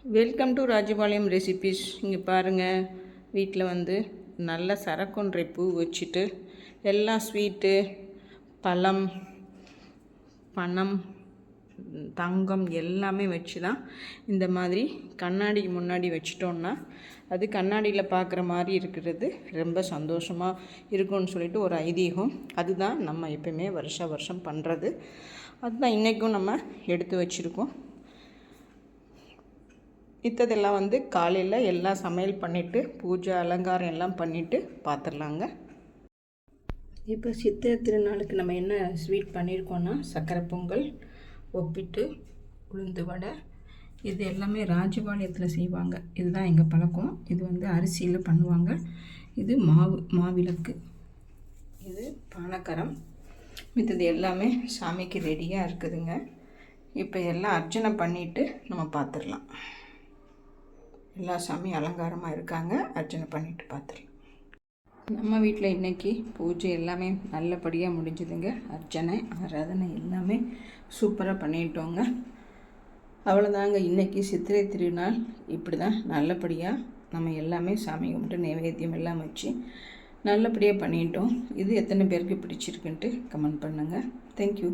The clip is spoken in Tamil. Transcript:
Welcome to Rajapalayam recipes. இங்கே பாருங்கள், வீட்டில் வந்து நல்ல சரக்கொன்றை பூ வச்சுட்டு எல்லாம் ஸ்வீட்டு, பழம், பணம், தங்கம் எல்லாமே வச்சு தான் இந்த மாதிரி கண்ணாடிக்கு முன்னாடி வச்சிட்டோன்னா அது கண்ணாடியில் பார்க்குற மாதிரி இருக்கிறது ரொம்ப சந்தோஷமாக இருக்கும்னு சொல்லிட்டு ஒரு ஐதீகம். அதுதான் நம்ம எப்பயுமே வருஷம் பண்ணுறது. அதுதான் இன்றைக்கும் நம்ம எடுத்து வச்சுருக்கோம். இத்ததெல்லாம் வந்து காலையில் எல்லாம் சமையல் பண்ணிவிட்டு பூஜை அலங்காரம் எல்லாம் பண்ணிவிட்டு பார்த்துடலாங்க. இப்போ சித்திரை திருநாளுக்கு நம்ம என்ன ஸ்வீட் பண்ணியிருக்கோன்னா சர்க்கரை பொங்கல், ஒப்பிட்டு, உளுந்து வடை. இது எல்லாமே ராஜபாளையத்தில் செய்வாங்க. இதுதான் எங்கள் பழக்கம். இது வந்து அரிசியில் பண்ணுவாங்க. இது மாவிளக்கு, இது பானக்கரம். மித்தது எல்லாமே சாமிக்கு ரெடியாக இருக்குதுங்க. இப்போ எல்லாம் அர்ச்சனை பண்ணிவிட்டு நம்ம பார்த்துடலாம். எல்லா சாமி அலங்காரமாக இருக்காங்க. அர்ச்சனை பண்ணிவிட்டு பார்த்துடலாம். நம்ம வீட்டில் இன்றைக்கி பூஜை எல்லாமே நல்லபடியாக முடிஞ்சுதுங்க. அர்ச்சனை ஆராதனை எல்லாமே சூப்பராக பண்ணிட்டோங்க. அவ்வளோதாங்க. இன்றைக்கி சித்திரை திருநாள் இப்படி தான் நல்லபடியாக நம்ம எல்லாமே சாமி கும்பிட்டு நைவேத்தியம் எல்லாம் வச்சு நல்லபடியாக பண்ணிட்டோம். இது எத்தனை பேருக்கு பிடிச்சிருக்குன்ட்டு கமெண்ட் பண்ணுங்கள். தேங்க்யூ.